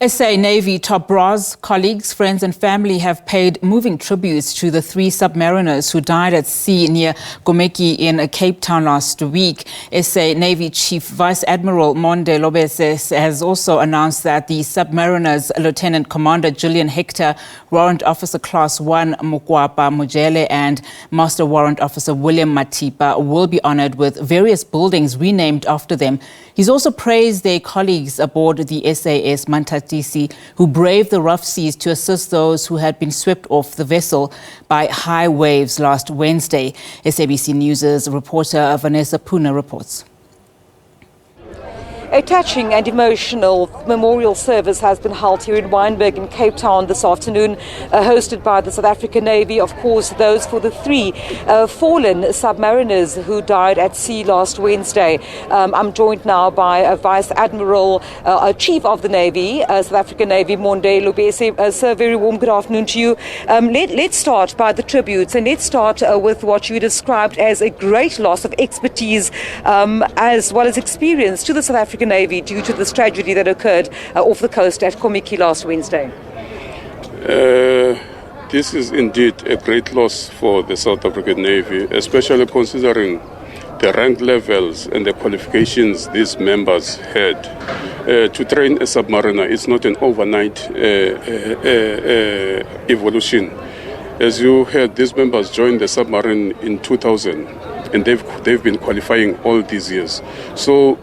SA Navy top brass, colleagues, friends and family have paid moving tributes to the 3 submariners who died at sea near Kommetjie in Cape Town last week. SA Navy Chief Vice Admiral Monde Lobese has also announced that the submariners Lieutenant Commander Gillian Hector, Warrant Officer Class 1 Mokwapa, Mojela and Master Warrant Officer William Mathipa will be honoured with various buildings renamed after them. He's also praised their colleagues aboard the SAS Manthatisi who braved the rough seas to assist those who had been swept off the vessel by high waves last Wednesday. SABC News' reporter Vanessa Poonah reports. A touching and emotional memorial service has been held here in Wynberg in Cape Town this afternoon, hosted by the South African Navy. Of course, those for the 3 fallen submariners who died at sea last Wednesday. I'm joined now by Vice Admiral, Chief of the Navy, South African Navy, Monde Lobese. Sir, very warm good afternoon to you. Let's start by the tributes, and let's start with what you described as a great loss of expertise as well as experience to the South African Navy due to this tragedy that occurred off the coast at Kommetjie last Wednesday. This is indeed a great loss for the South African Navy, especially considering the rank levels and the qualifications these members had. To train a submariner is not an overnight evolution. As you heard, these members joined the submarine in 2000. And they've been qualifying all these years. So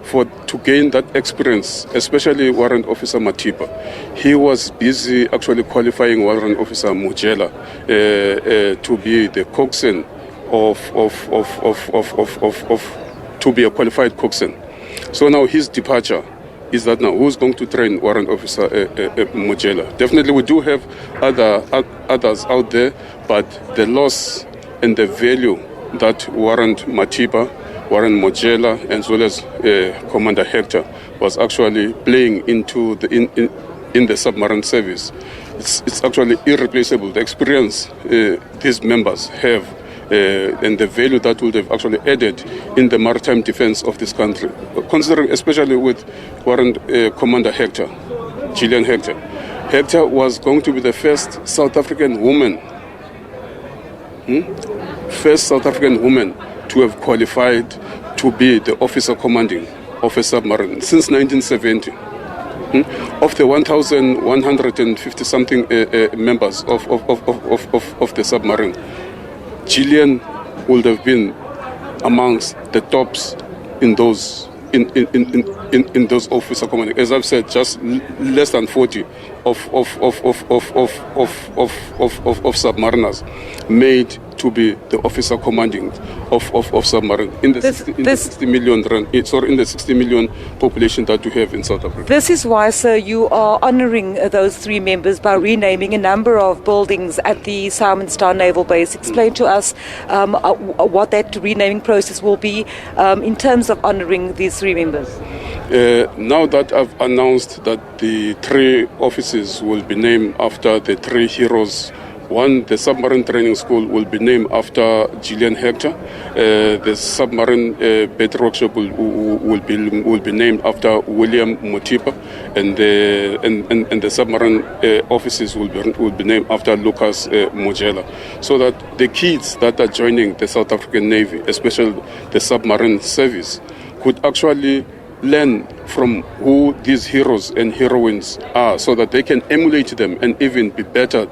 to gain that experience, especially Warrant Officer Mathipa, he was busy actually qualifying Warrant Officer Mojela to be the coxswain to be a qualified coxswain. So now his departure is that now who's going to train Warrant Officer Mojela? Definitely we do have others out there, but the loss and the value that Warrant Mathipa, Warrant Mojela, as well as Commander Hector was actually playing into in the submarine service. It's actually irreplaceable. The experience these members have and the value that would have actually added in the maritime defense of this country, considering especially with Warrant Commander Hector, Gillian Hector. Hector was going to be the first South African woman first South African woman to have qualified to be the officer commanding of a submarine since 1970. Of the 1,150-something members of the submarine, Gillian would have been amongst the tops in those in those officer commanding. As I've said, just less than 40 of submariners made to be the officer commanding of submarine in the 60 million population that we have in South Africa. This is why, sir, you are honouring those 3 members by renaming a number of buildings at the Salmonstown Naval Base. Explain to us what that renaming process will be in terms of honouring these 3 members. Now that I've announced that the 3 offices will be named after the 3 heroes. One, the submarine training school will be named after Gillian Hector. The submarine battery workshop will be named after William Mathipa, and the submarine offices will be named after Lucas Mojela. So that the kids that are joining the South African Navy, especially the submarine service, could actually learn from who these heroes and heroines are, so that they can emulate them and even be better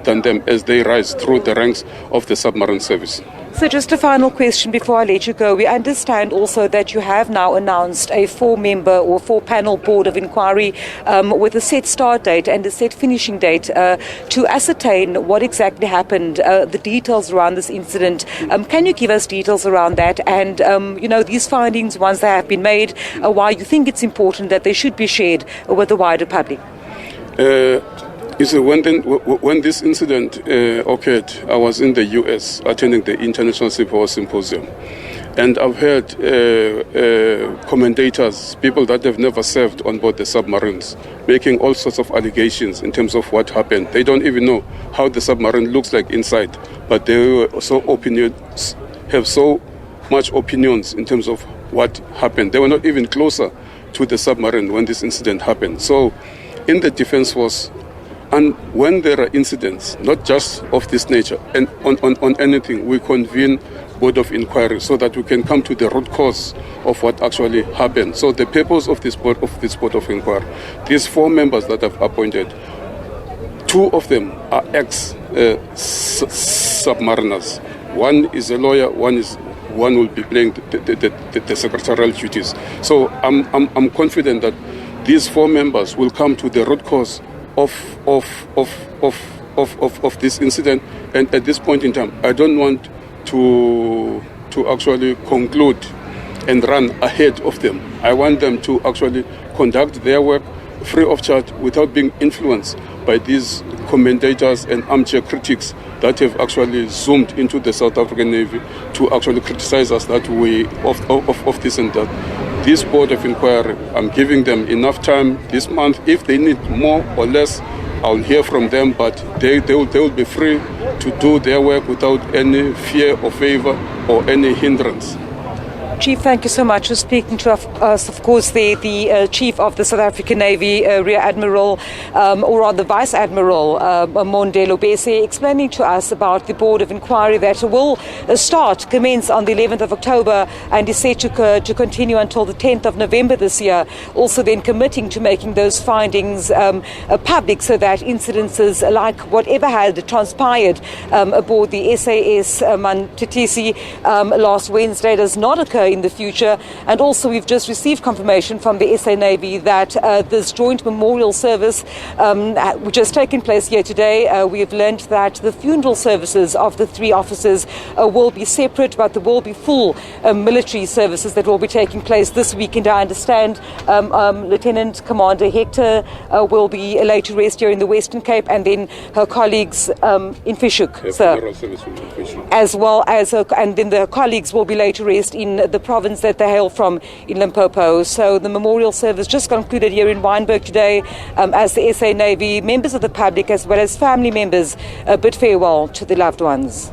than them as they rise through the ranks of the submarine service. So just a final question before I let you go. We understand also that you have now announced a 4-member or 4-panel board of inquiry with a set start date and a set finishing date to ascertain what exactly happened, the details around this incident. Can you give us details around that and, these findings, once they have been made, why you think it's important that they should be shared with the wider public? You see, when this incident occurred, I was in the US attending the International Civil Symposium. And I've heard commentators, people that have never served on board the submarines, making all sorts of allegations in terms of what happened. They don't even know how the submarine looks like inside, but they were have so much opinions in terms of what happened. They were not even closer to the submarine when this incident happened. So in the Defence Force, and when there are incidents, not just of this nature, and on anything, we convene board of inquiry so that we can come to the root cause of what actually happened. So the purpose of this board of inquiry, these 4 members that I've appointed, 2 of them are ex-submariners. One is a lawyer, one will be playing the secretarial duties. So I'm confident that these 4 members will come to the root cause of this incident. And at this point in time, I don't want to actually conclude and run ahead of them. I want them to actually conduct their work free of charge without being influenced by these commentators and armchair critics that have actually zoomed into the South African Navy to actually criticize us that we of this and that. This board of inquiry, I'm giving them enough time this month. If they need more or less, I'll hear from them, but they will be free to do their work without any fear or favor or any hindrance. Chief, thank you so much for speaking to us. Of course, the Chief of the South African Navy, Rear Admiral, or rather Vice Admiral Monde Lobese, explaining to us about the Board of Inquiry that will commence on the 11th of October and is set to continue until the 10th of November this year. Also then committing to making those findings public so that incidences like whatever had transpired aboard the SAS Manthatisi last Wednesday does not occur in the future. And also we've just received confirmation from the SA Navy that this joint memorial service which has taken place here today, we have learned that the funeral services of the 3 officers will be separate, but there will be full military services that will be taking place this weekend. I understand Lieutenant Commander Hector will be laid to rest here in the Western Cape, and then her colleagues in Fishhoek, as well as and then the colleagues will be laid to rest in the province that they hail from in Limpopo. So the memorial service just concluded here in Wynberg today as the SA Navy, members of the public as well as family members bid farewell to the loved ones.